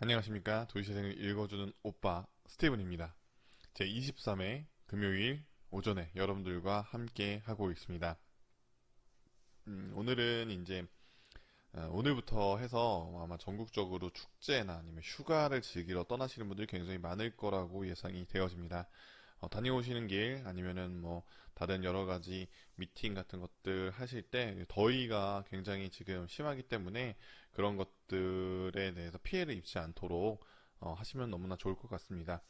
안녕하십니까. 도시재생을 읽어주는 오빠 스티븐입니다. 제23회 금요일 오전에 여러분들과 함께 하고 있습니다. 오늘은 이제 오늘부터 해서 아마 전국적으로 축제나 아니면 휴가를 즐기러 떠나시는 분들이 굉장히 많을 거라고 예상이 되어집니다. 다녀오시는 길 아니면은 뭐 다른 여러 가지 미팅 같은 것들 하실 때 더위가 굉장히 지금 심하기 때문에 그런 것들에 대해서 피해를 입지 않도록 하시면 너무나 좋을 것 같습니다.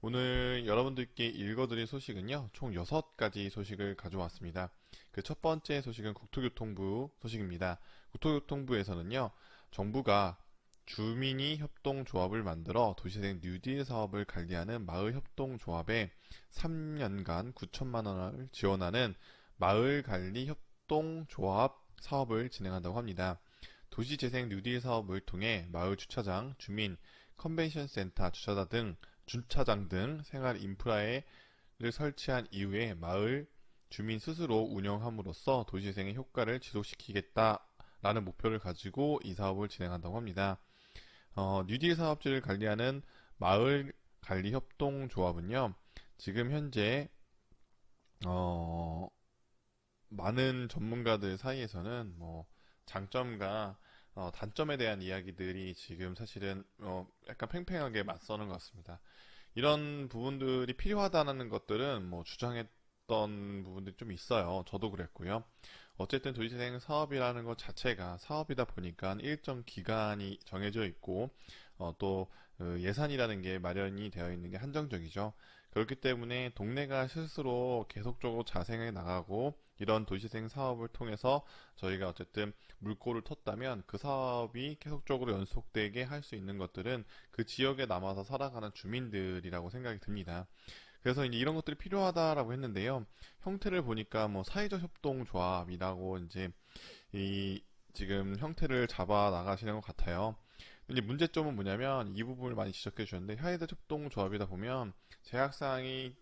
오늘 여러분들께 읽어드릴 소식은요, 총 6가지 소식을 가져왔습니다. 그 첫 번째 소식은 국토교통부 소식입니다. 국토교통부에서는요, 정부가 주민이 협동조합을 만들어 도시재생 뉴딜 사업을 관리하는 마을협동조합에 3년간 9천만 원을 지원하는 마을관리 협동조합 사업을 진행한다고 합니다. 도시재생 뉴딜 사업을 통해 마을 주차장, 주민, 컨벤션센터 주차장 등 생활 인프라를 설치한 이후에 마을 주민 스스로 운영함으로써 도시재생의 효과를 지속시키겠다라는 목표를 가지고 이 사업을 진행한다고 합니다. 뉴딜 사업지를 관리하는 마을 관리 협동조합은요, 지금 현재 많은 전문가들 사이에서는 뭐 장점과 단점에 대한 이야기들이 지금 사실은 약간 팽팽하게 맞서는 것 같습니다. 이런 부분들이 필요하다는 것들은 뭐 주장했던 부분들이 좀 있어요. 저도 그랬고요. 어쨌든 도시재생 사업이라는 것 자체가 사업이다 보니까 일정 기간이 정해져 있고 또 예산이라는 게 마련이 되어 있는 게 한정적이죠. 그렇기 때문에 동네가 스스로 계속적으로 자생해 나가고 이런 도시재생 사업을 통해서 저희가 어쨌든 물꼬를 텄다면 그 사업이 계속적으로 연속되게 할 수 있는 것들은 그 지역에 남아서 살아가는 주민들이라고 생각이 듭니다. 그래서 이제 이런 것들이 필요하다라고 했는데요. 형태를 보니까 뭐 사회적 협동조합이라고 이제 이 지금 형태를 잡아 나가시는 것 같아요. 근데 문제점은 뭐냐면 이 부분을 많이 지적해 주셨는데 사회적 협동조합이다 보면 제약사항이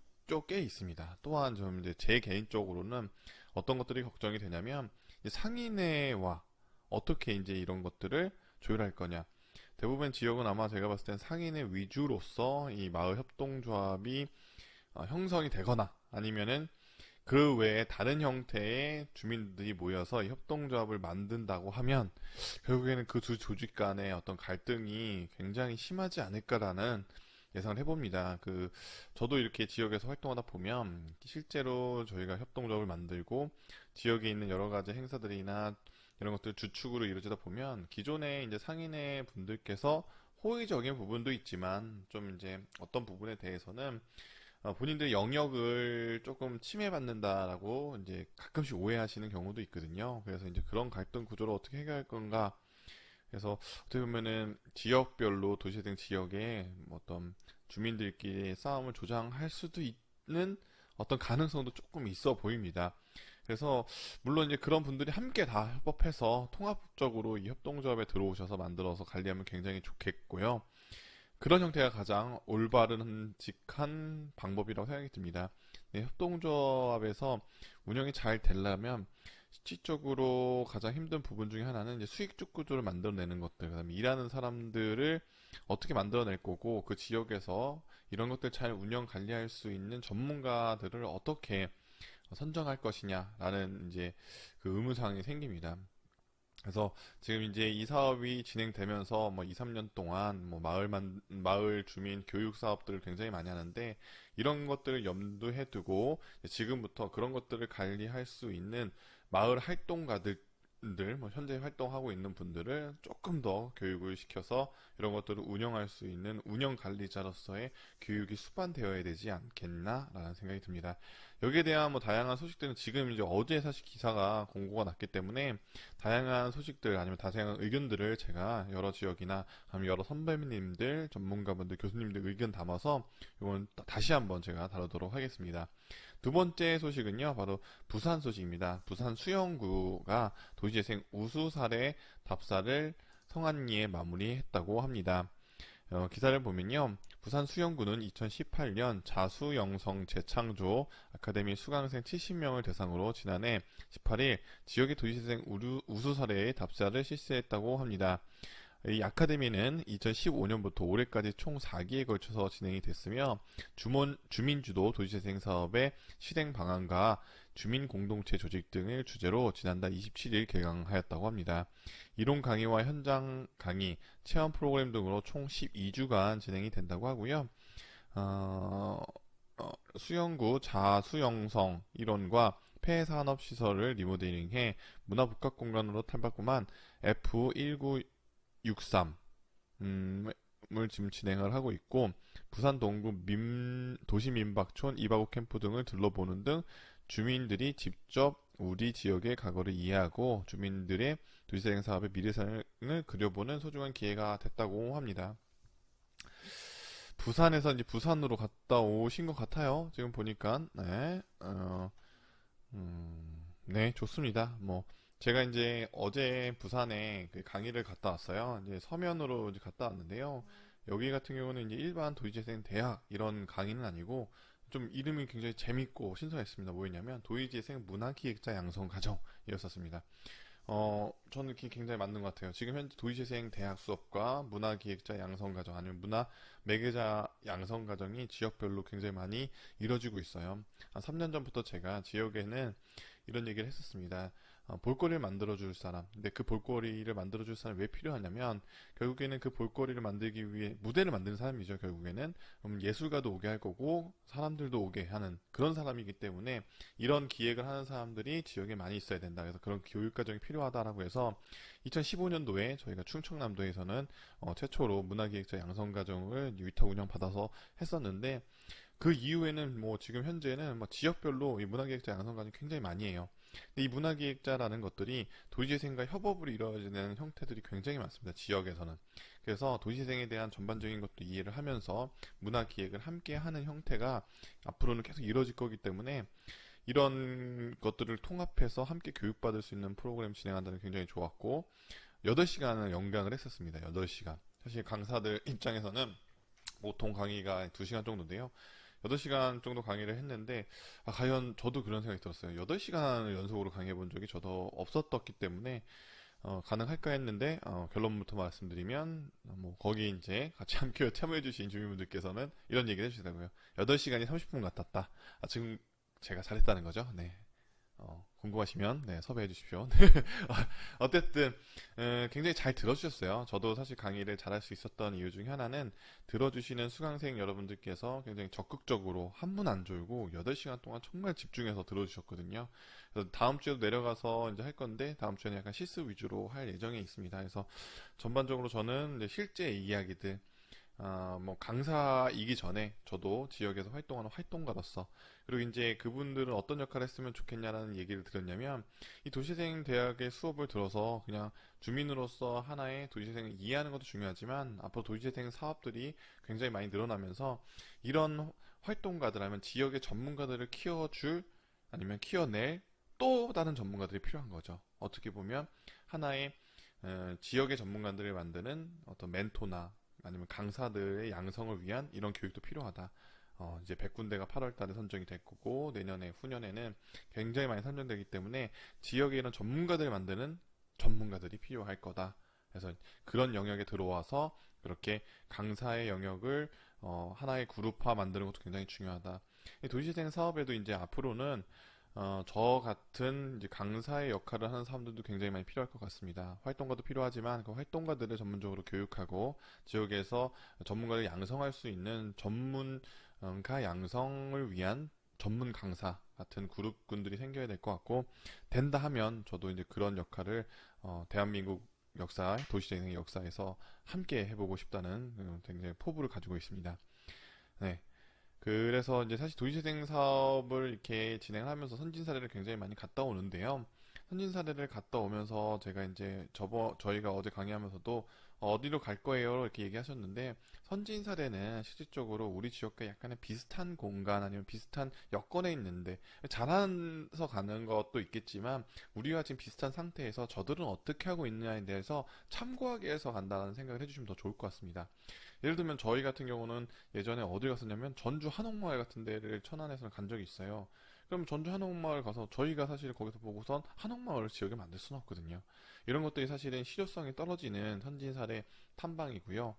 꽤 있습니다. 또한 좀 이제 제 개인적으로는 어떤 것들이 걱정이 되냐면 상인회와 어떻게 이제 이런 것들을 조율할 거냐. 대부분 지역은 아마 제가 봤을 땐 상인회 위주로서 이 마을 협동조합이 형성이 되거나 아니면은 그 외에 다른 형태의 주민들이 모여서 이 협동조합을 만든다고 하면 결국에는 그 두 조직 간의 어떤 갈등이 굉장히 심하지 않을까라는 예상을 해봅니다. 저도 이렇게 지역에서 활동하다 보면 실제로 저희가 협동조합을 만들고 지역에 있는 여러 가지 행사들이나 이런 것들 주축으로 이루어지다 보면 기존의 이제 상인회 분들께서 호의적인 부분도 있지만 좀 이제 어떤 부분에 대해서는 본인들의 영역을 조금 침해받는다라고 이제 가끔씩 오해하시는 경우도 있거든요. 그래서 이제 그런 갈등 구조를 어떻게 해결할 건가. 그래서 어떻게 보면은 지역별로 도시재생 지역에 어떤 주민들끼리 싸움을 조장할 수도 있는 어떤 가능성도 조금 있어 보입니다. 그래서 물론 이제 그런 분들이 함께 다 협업해서 통합적으로 이 협동조합에 들어오셔서 만들어서 관리하면 굉장히 좋겠고요. 그런 형태가 가장 올바른직한 방법이라고 생각이 듭니다. 네, 협동조합에서 운영이 잘 되려면 실질적으로 가장 힘든 부분 중에 하나는 이제 수익주 구조를 만들어내는 것들, 그다음에 일하는 사람들을 어떻게 만들어낼 거고 그 지역에서 이런 것들 잘 운영 관리할 수 있는 전문가들을 어떻게 선정할 것이냐라는 이제 그 의무사항이 생깁니다. 그래서 지금 이제 이 사업이 진행되면서 뭐 2, 3년 동안 뭐 마을 주민 교육 사업들을 굉장히 많이 하는데 이런 것들을 염두에 두고 지금부터 그런 것들을 관리할 수 있는 마을 활동가들 뭐 현재 활동하고 있는 분들을 조금 더 교육을 시켜서 이런 것들을 운영할 수 있는 운영 관리자로서의 교육이 수반되어야 되지 않겠나라는 생각이 듭니다. 여기에 대한 뭐 다양한 소식들은 지금 이제 어제 사실 기사가 공고가 났기 때문에 다양한 소식들 아니면 다양한 의견들을 제가 여러 지역이나 아니면 여러 선배님들, 전문가분들, 교수님들 의견 담아서 이건 다시 한번 제가 다루도록 하겠습니다. 두 번째 소식은요, 바로 부산 소식입니다. 부산 수영구가 도시재생 우수 사례 답사를 성안리에 마무리했다고 합니다. 기사를 보면요, 부산 수영구는 2018년 자수영성 재창조 아카데미 수강생 70명을 대상으로 지난해 18일 지역의 도시재생 우수 사례의 답사를 실시했다고 합니다. 이 아카데미는 2015년부터 올해까지 총 4기에 걸쳐서 진행이 됐으며 주민주도 도시재생 사업의 실행 방안과 주민 공동체 조직 등을 주제로 지난달 27일 개강하였다고 합니다. 이론 강의와 현장 강의, 체험 프로그램 등으로 총 12주간 진행이 된다고 하고요. 어, 수영구 자수영성 일원과 폐산업시설을 리모델링해 문화복합공간으로 탈바꿈한 F1963 을 지금 진행을 하고 있고, 부산 동구 도시민박촌 이바구 캠프 등을 둘러보는 등 주민들이 직접 우리 지역의 과거를 이해하고 주민들의 도시재생 사업의 미래상을 그려보는 소중한 기회가 됐다고 합니다. 부산에서 이제 부산으로 갔다 오신 것 같아요. 지금 보니까. 네, 네, 좋습니다. 뭐, 제가 이제 어제 부산에 그 강의를 갔다 왔어요. 이제 서면으로 이제 갔다 왔는데요. 여기 같은 경우는 이제 일반 도시재생 대학 이런 강의는 아니고 좀 이름이 굉장히 재밌고 신선했습니다. 뭐였냐면 도시재생 문화기획자 양성 과정이었었습니다. 저는 이렇게 굉장히 맞는 것 같아요. 지금 현재 도시재생 대학 수업과 문화기획자 양성과정 아니면 문화 매개자 양성과정이 지역별로 굉장히 많이 이뤄지고 있어요. 한 3년 전부터 제가 지역에는 이런 얘기를 했었습니다. 볼거리를 만들어줄 사람. 근데 그 볼거리를 만들어줄 사람이 왜 필요하냐면, 결국에는 그 볼거리를 만들기 위해 무대를 만드는 사람이죠, 결국에는. 예술가도 오게 할 거고, 사람들도 오게 하는 그런 사람이기 때문에, 이런 기획을 하는 사람들이 지역에 많이 있어야 된다. 그래서 그런 교육과정이 필요하다라고 해서, 2015년도에 저희가 충청남도에서는 최초로 문화기획자 양성과정을 위탁 운영받아서 했었는데, 그 이후에는 뭐 지금 현재는 뭐 지역별로 이 문화기획자 양성과정이 굉장히 많이 해요. 근데 이 문화기획자라는 것들이 도시재생과 협업으로 이루어지는 형태들이 굉장히 많습니다. 지역에서는. 그래서 도시재생에 대한 전반적인 것도 이해를 하면서 문화기획을 함께 하는 형태가 앞으로는 계속 이루어질 거기 때문에, 이런 것들을 통합해서 함께 교육받을 수 있는 프로그램 진행한다는 게 굉장히 좋았고, 8시간을 연강을 했었습니다. 8시간. 사실 강사들 입장에서는 보통 강의가 2시간 정도인데요. 8시간 정도 강의를 했는데, 과연 저도 그런 생각이 들었어요. 8시간을 연속으로 강의해 본 적이 저도 없었기 때문에 가능할까 했는데, 결론부터 말씀드리면 뭐 거기 이제 같이 함께 참여해 주신 주민분들께서는 이런 얘기를 해주시더라고요. 8시간이 30분 같았다. 지금 제가 잘했다는 거죠. 네. 궁금하시면 네, 섭외해 주십시오. 어쨌든 굉장히 잘 들어주셨어요. 저도 사실 강의를 잘할 수 있었던 이유 중에 하나는, 들어주시는 수강생 여러분들께서 굉장히 적극적으로 한 분 안 졸고 8시간 동안 정말 집중해서 들어주셨거든요. 그래서 다음 주에도 내려가서 이제 할 건데, 다음 주에는 약간 실습 위주로 할 예정에 있습니다. 그래서 전반적으로 저는 이제 실제 이야기들, 뭐 강사이기 전에 저도 지역에서 활동하는 활동가로서, 그리고 이제 그분들은 어떤 역할을 했으면 좋겠냐라는 얘기를 드렸냐면, 이 도시재생 대학의 수업을 들어서 그냥 주민으로서 하나의 도시재생을 이해하는 것도 중요하지만, 앞으로 도시재생 사업들이 굉장히 많이 늘어나면서 이런 활동가들 아니면 지역의 전문가들을 키워줄, 아니면 키워낼 또 다른 전문가들이 필요한 거죠. 어떻게 보면 하나의 지역의 전문가들을 만드는 어떤 멘토나 아니면 강사들의 양성을 위한 이런 교육도 필요하다. 이제 100군데가 8월 달에 선정이 될 거고, 내년에, 후년에는 굉장히 많이 선정되기 때문에 지역에 이런 전문가들을 만드는 전문가들이 필요할 거다. 그래서 그런 영역에 들어와서 그렇게 강사의 영역을 하나의 그룹화 만드는 것도 굉장히 중요하다. 이 도시재생 사업에도 이제 앞으로는 저 같은 이제 강사의 역할을 하는 사람들도 굉장히 많이 필요할 것 같습니다. 활동가도 필요하지만 그 활동가들을 전문적으로 교육하고 지역에서 전문가를 양성할 수 있는 전문가 양성을 위한 전문 강사 같은 그룹군들이 생겨야 될 것 같고, 된다 하면 저도 이제 그런 역할을 대한민국 역사, 도시재생의 역사에서 함께 해보고 싶다는 굉장히 포부를 가지고 있습니다. 네. 그래서 이제 사실 도시재생 사업을 이렇게 진행을 하면서 선진 사례를 굉장히 많이 갔다 오는데요. 선진 사례를 갔다 오면서 제가 이제 저희가 어제 강의하면서도 어디로 갈 거예요? 이렇게 얘기하셨는데, 선진 사례는 실질적으로 우리 지역과 약간의 비슷한 공간 아니면 비슷한 여건에 있는데, 잘해서 가는 것도 있겠지만 우리와 지금 비슷한 상태에서 저들은 어떻게 하고 있느냐에 대해서 참고하기 위해서 간다는 생각을 해주시면 더 좋을 것 같습니다. 예를 들면 저희 같은 경우는 예전에 어디 갔었냐면 전주 한옥마을 같은 데를 천안에서는 간 적이 있어요. 그럼 전주 한옥마을 가서 저희가 사실 거기서 보고선 한옥마을 지역에 만들 수는 없거든요. 이런 것들이 사실은 실효성이 떨어지는 선진사례 탐방이고요.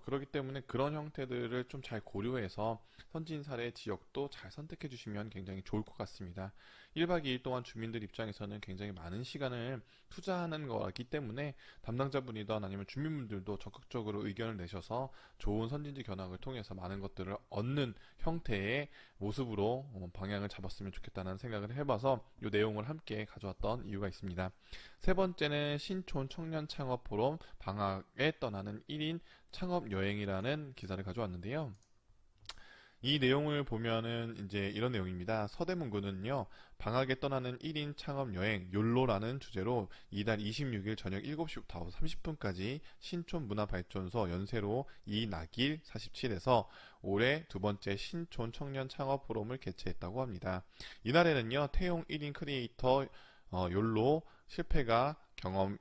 그렇기 때문에 그런 형태들을 좀 잘 고려해서 선진사례 지역도 잘 선택해 주시면 굉장히 좋을 것 같습니다. 1박 2일 동안 주민들 입장에서는 굉장히 많은 시간을 투자하는 거기 때문에 담당자분이든 아니면 주민분들도 적극적으로 의견을 내셔서 좋은 선진지 견학을 통해서 많은 것들을 얻는 형태의 모습으로 방향을 잡았으면 좋겠다는 생각을 해봐서 이 내용을 함께 가져왔던 이유가 있습니다. 세 번째는 신촌 청년 창업 포럼 방학에 떠나는 1인 창업 여행이라는 기사를 가져왔는데요. 이 내용을 보면은 이제 이런 내용입니다. 서대문구는요, 방학에 떠나는 1인 창업 여행, 욜로라는 주제로 이달 26일 저녁 7시부터 30분까지 신촌 문화발전소 연세로 이낙일 47에서 올해 두 번째 신촌 청년 창업 포럼을 개최했다고 합니다. 이날에는요, 태용 1인 크리에이터 욜로 실패가 경험이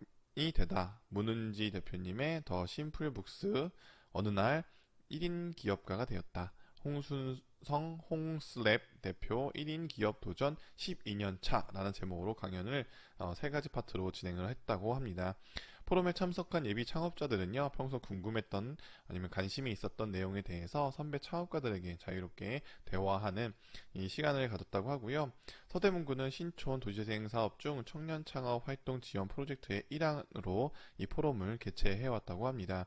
되다. 문은지 대표님의 더 심플북스 어느 날 1인 기업가가 되었다. 홍순성 홍슬랩 대표 1인 기업 도전 12년 차라는 제목으로 강연을 세 가지 파트로 진행을 했다고 합니다. 포럼에 참석한 예비 창업자들은요, 평소 궁금했던 아니면 관심이 있었던 내용에 대해서 선배 창업가들에게 자유롭게 대화하는 이 시간을 가졌다고 하고요. 서대문구는 신촌 도시재생 사업 중 청년 창업 활동 지원 프로젝트의 일환으로 이 포럼을 개최해왔다고 합니다.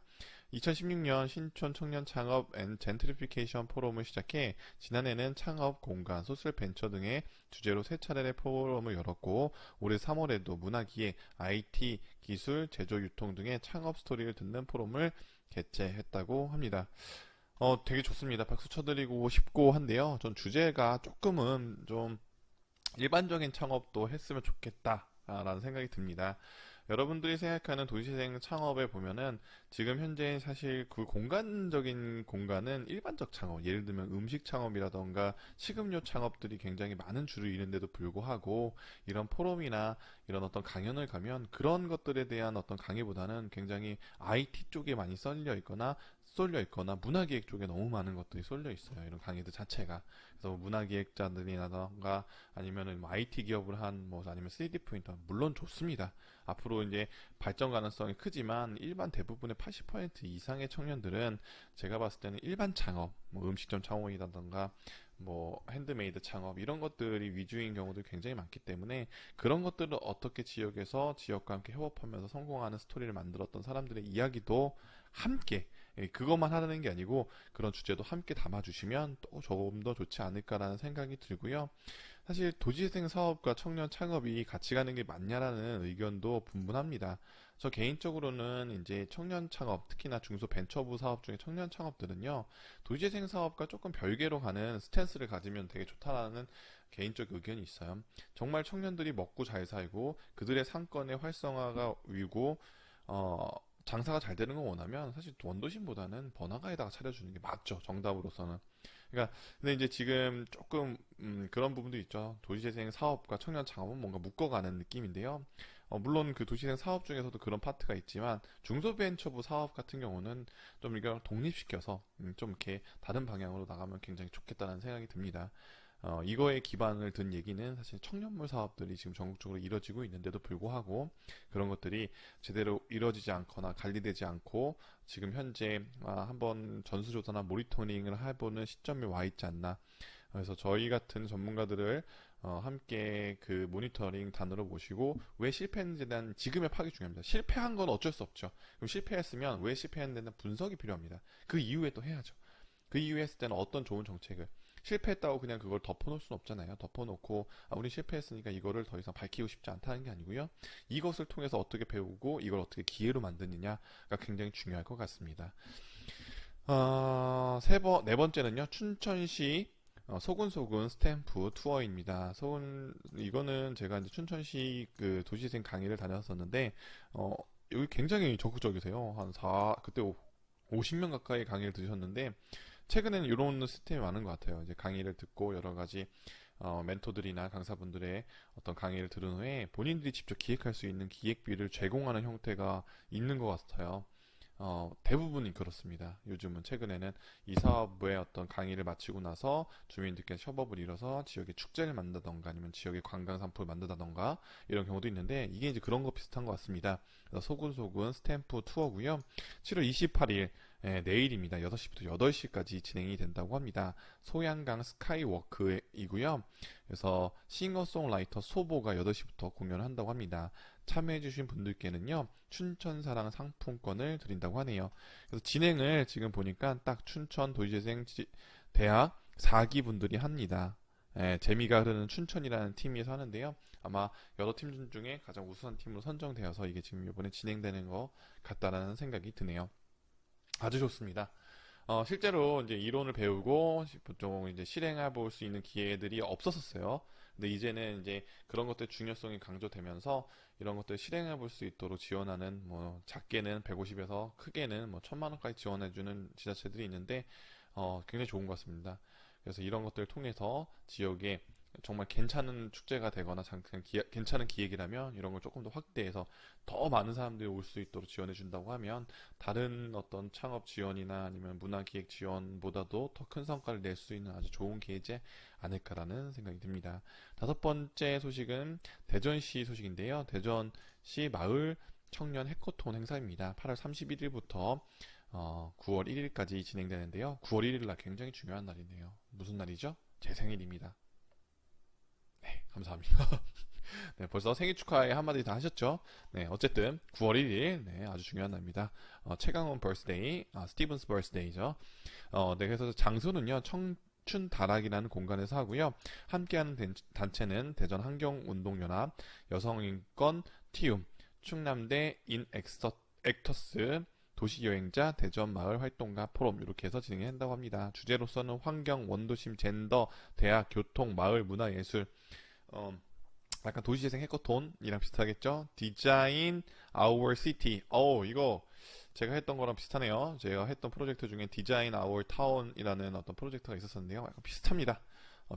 2016년 신촌 청년 창업 앤 젠트리피케이션 포럼을 시작해 지난해는 창업, 공간, 소셜 벤처 등의 주제로 세 차례의 포럼을 열었고 올해 3월에도 문화기획, IT, 기술, 제조, 유통 등의 창업 스토리를 듣는 포럼을 개최했다고 합니다. 되게 좋습니다. 박수 쳐드리고 싶고 한데요. 전 주제가 조금은 좀 일반적인 창업도 했으면 좋겠다라는 생각이 듭니다. 여러분들이 생각하는 도시재생 창업에 보면은 지금 현재 사실 그 공간적인 공간은 일반적 창업, 예를 들면 음식 창업이라던가 식음료 창업들이 굉장히 많은 줄을 이루는데도 불구하고 이런 포럼이나 이런 어떤 강연을 가면 그런 것들에 대한 어떤 강의보다는 굉장히 IT 쪽에 많이 쏠려 있거나 문화기획 쪽에 너무 많은 것들이 쏠려 있어요. 이런 강의들 자체가. 그래서 문화기획자들이라던가 아니면은 뭐 IT 기업을 한 뭐 아니면 3D 프린터 물론 좋습니다. 앞으로 이제 발전 가능성이 크지만 일반 대부분의 80% 이상의 청년들은 제가 봤을 때는 일반 창업, 뭐 음식점 창업이라던가 뭐 핸드메이드 창업 이런 것들이 위주인 경우도 굉장히 많기 때문에 그런 것들을 어떻게 지역에서 지역과 함께 협업하면서 성공하는 스토리를 만들었던 사람들의 이야기도 함께 그것만 하는 게 아니고 그런 주제도 함께 담아주시면 또 조금 더 좋지 않을까라는 생각이 들고요. 사실 도시재생 사업과 청년 창업이 같이 가는 게 맞냐라는 의견도 분분합니다. 저 개인적으로는 이제 청년 창업, 특히나 중소벤처부 사업 중에 청년 창업들은요, 도시재생 사업과 조금 별개로 가는 스탠스를 가지면 되게 좋다라는 개인적 의견이 있어요. 정말 청년들이 먹고 잘 살고 그들의 상권의 활성화가 위고 장사가 잘 되는 걸 원하면 사실 원도심보다는 번화가에다가 차려주는 게 맞죠. 정답으로서는. 그러니까 근데 이제 지금 조금 그런 부분도 있죠. 도시재생 사업과 청년 창업은 뭔가 묶어가는 느낌인데요. 물론 그 도시재생 사업 중에서도 그런 파트가 있지만 중소벤처부 사업 같은 경우는 좀 이걸 독립시켜서 좀 이렇게 다른 방향으로 나가면 굉장히 좋겠다는 생각이 듭니다. 이거에 기반을 둔 얘기는 사실 청년몰 사업들이 지금 전국적으로 이뤄지고 있는데도 불구하고 그런 것들이 제대로 이뤄지지 않거나 관리되지 않고 지금 현재 한번 전수조사나 모니터링을 해보는 시점에 와 있지 않나. 그래서 저희 같은 전문가들을 함께 그 모니터링 단으로 모시고 왜 실패했는지에 대한 지금의 파악이 중요합니다. 실패한 건 어쩔 수 없죠. 그럼 실패했으면 왜 실패했는지에 대한 분석이 필요합니다. 그 이후에 또 해야죠. 그 이후에 했을 때는 어떤 좋은 정책을 실패했다고 그냥 그걸 덮어놓을 수는 없잖아요. 덮어놓고 우리 실패했으니까 이거를 더 이상 밝히고 싶지 않다는 게 아니고요. 이것을 통해서 어떻게 배우고 이걸 어떻게 기회로 만드느냐가 굉장히 중요할 것 같습니다. 네 번째는요. 춘천시 소근소근 스탬프 투어입니다. 이거는 제가 이제 춘천시 그 도시재생 강의를 다녔었는데, 여기 굉장히 적극적이세요. 그때 50명 가까이 강의를 들으셨는데, 최근에는 이런 시스템이 많은 것 같아요. 이제 강의를 듣고 여러 가지 멘토들이나 강사분들의 어떤 강의를 들은 후에 본인들이 직접 기획할 수 있는 기획비를 제공하는 형태가 있는 것 같아요. 대부분이 그렇습니다. 요즘은 최근에는 이 사업의 어떤 강의를 마치고 나서 주민들께 협업을 이뤄서 지역에 축제를 만든다던가 아니면 지역에 관광 상품을 만든다던가 이런 경우도 있는데 이게 이제 그런 거 비슷한 것 같습니다. 그래서 소근소근 스탬프 투어고요. 7월 28일 내일입니다. 6시부터 8시까지 진행이 된다고 합니다. 소양강 스카이워크이고요. 그래서 싱어송라이터 소보가 8시부터 공연을 한다고 합니다. 참여해주신 분들께는요, 춘천사랑 상품권을 드린다고 하네요. 그래서 진행을 지금 보니까 딱 춘천 도시재생 대학 4기 분들이 합니다. 재미가 흐르는 춘천이라는 팀에서 하는데요. 아마 여러 팀 중에 가장 우수한 팀으로 선정되어서 이게 지금 이번에 진행되는 것 같다라는 생각이 드네요. 아주 좋습니다. 실제로 이제 이론을 배우고 보통 이제 실행해 볼 수 있는 기회들이 없었었어요. 근데 이제는 이제 그런 것들 중요성이 강조되면서 이런 것들 실행해 볼 수 있도록 지원하는 뭐 작게는 150에서 크게는 뭐 1000만 원까지 지원해 주는 지자체들이 있는데 굉장히 좋은 것 같습니다. 그래서 이런 것들을 통해서 지역에 정말 괜찮은 축제가 되거나 괜찮은 기획이라면 이런 걸 조금 더 확대해서 더 많은 사람들이 올 수 있도록 지원해 준다고 하면 다른 어떤 창업 지원이나 아니면 문화기획 지원보다도 더 큰 성과를 낼 수 있는 아주 좋은 기회지 않을까라는 생각이 듭니다. 다섯 번째 소식은 대전시 소식인데요. 대전시 마을 청년 해커톤 행사입니다. 8월 31일부터 9월 1일까지 진행되는데요. 9월 1일 날 굉장히 중요한 날이네요. 무슨 날이죠? 제 생일입니다. 네, 감사합니다. 네, 벌써 생일 축하에 한마디 다 하셨죠? 네, 어쨌든 9월 1일, 네, 아주 중요한 날입니다. 최강원 버스데이, 스티븐스 버스데이죠. 네, 그래서 장소는요, 청춘 다락이라는 공간에서 하고요. 함께하는 단체는 대전 환경운동연합, 여성인권 티움, 충남대 액터스, 도시여행자, 대전마을 활동가 포럼 이렇게 해서 진행한다고 합니다. 주제로서는 환경, 원도심, 젠더, 대학, 교통, 마을, 문화예술, 약간 도시재생 해커톤이랑 비슷하겠죠? 디자인 아워 시티. 이거 제가 했던 거랑 비슷하네요. 제가 했던 프로젝트 중에 디자인 아워 타운이라는 어떤 프로젝트가 있었었는데요. 약간 비슷합니다.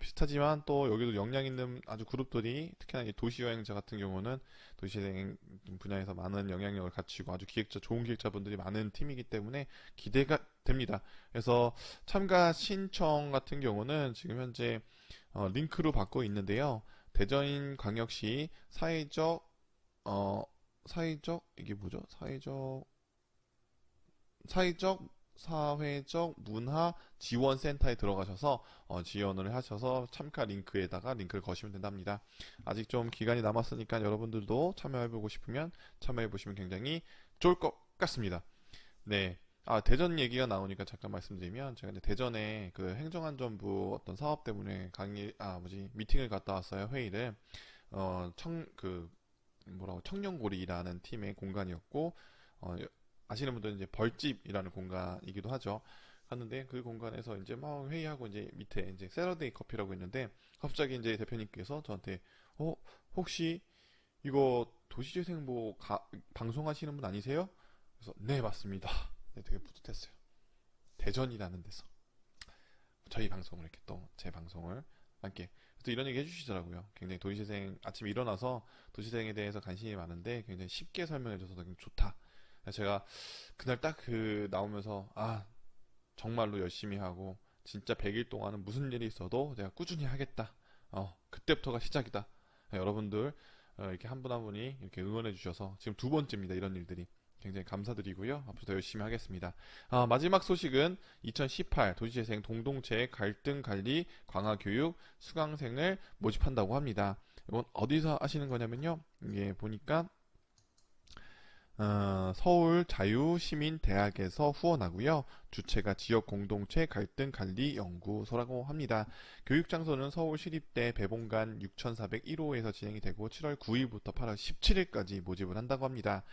비슷하지만 또 여기도 역량 있는 아주 그룹들이 특히나 이 도시여행자 같은 경우는 도시재생 분야에서 많은 영향력을 갖추고 아주 좋은 기획자분들이 많은 팀이기 때문에 기대가 됩니다. 그래서 참가 신청 같은 경우는 지금 현재 링크로 받고 있는데요. 대전광역시 이게 뭐죠? 사회적 문화 지원센터에 들어가셔서 지원을 하셔서 참가 링크에다가 링크를 거시면 된답니다. 아직 좀 기간이 남았으니까 여러분들도 참여해보고 싶으면 참여해보시면 굉장히 좋을 것 같습니다. 네. 대전 얘기가 나오니까 잠깐 말씀드리면 제가 이제 대전에 그 행정안전부 어떤 사업 때문에 미팅을 갔다 왔어요. 회의를. 청년고리라는 팀의 공간이었고 아시는 분들은 이제 벌집이라는 공간이기도 하죠. 갔는데 그 공간에서 이제 막 회의하고 이제 밑에 이제 세러데이 커피라고 있는데 갑자기 이제 대표님께서 저한테 혹시 이거 도시재생부 방송하시는 분 아니세요? 그래서 네 맞습니다. 네, 되게 뿌듯했어요. 대전이라는 데서 저희 방송을 이렇게 또 제 방송을 함께 또 이런 얘기 해주시더라고요. 굉장히 도시재생 아침에 일어나서 도시재생에 대해서 관심이 많은데 굉장히 쉽게 설명해줘서 되게 좋다. 제가 그날 딱 나오면서 정말로 열심히 하고 진짜 100일 동안은 무슨 일이 있어도 내가 꾸준히 하겠다. 그때부터가 시작이다. 여러분들 이렇게 한 분 한 분이 이렇게 응원해 주셔서 지금 두 번째입니다. 이런 일들이 굉장히 감사드리고요. 앞으로 더 열심히 하겠습니다. 마지막 소식은 2018 도시재생 동동체 갈등 관리 강화 교육 수강생을 모집한다고 합니다. 이건 어디서 하시는 거냐면요. 이게 보니까 서울자유시민대학에서 후원하고요. 주체가 지역공동체 갈등관리연구소라고 합니다. 교육장소는 서울시립대 배봉관 6401호에서 진행이 되고 7월 9일부터 8월 17일까지 모집을 한다고 합니다.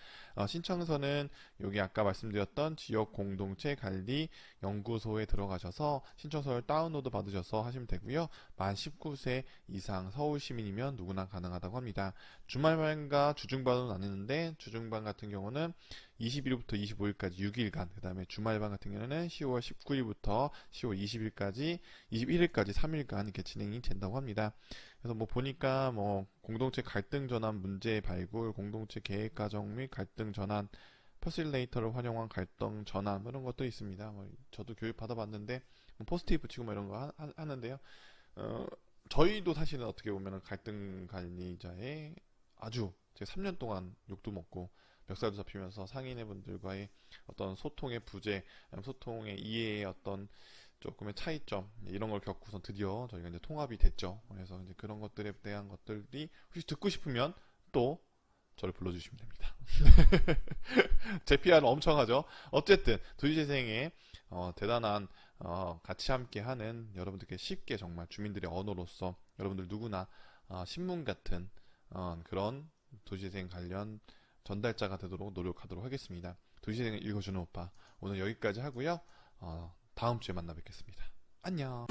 신청서는 여기 아까 말씀드렸던 지역공동체 관리연구소에 들어가셔서 신청서를 다운로드 받으셔서 하시면 되고요. 만 19세 이상 서울시민이면 누구나 가능하다고 합니다. 주말반과 주중반으로 나뉘는데 주중반 같은 경우는 21일부터 25일까지 6일간, 그 다음에 주말반 같은 경우는 10월 19일부터 10월 21일까지 3일간 이렇게 진행이 된다고 합니다. 그래서 뭐 보니까 뭐 공동체 갈등 전환 문제 발굴, 공동체 계획 과정 및 갈등 전환 퍼실레이터를 활용한 갈등 전환 이런 것도 있습니다. 저도 교육 받아봤는데 포스트잇 붙이고 이런 거 하는데요. 저희도 사실은 어떻게 보면 갈등 관리자의 아주 제가 3년 동안 욕도 먹고 멱살도 잡히면서 상인분들과의 어떤 소통의 부재, 소통의 이해의 어떤 조금의 차이점 이런 걸 겪고서 드디어 저희가 이제 통합이 됐죠. 그래서 이제 그런 것들에 대한 것들이 혹시 듣고 싶으면 또 저를 불러주시면 됩니다. 제 PR 엄청 하죠. 어쨌든 도시재생의 대단한 같이 함께하는 여러분들께 쉽게 정말 주민들의 언어로서 여러분들 누구나 신문 같은 그런 도시재생 관련 전달자가 되도록 노력하도록 하겠습니다. 도시재생을 읽어주는 오빠 오늘 여기까지 하고요. 다음 주에 만나 뵙겠습니다. 안녕.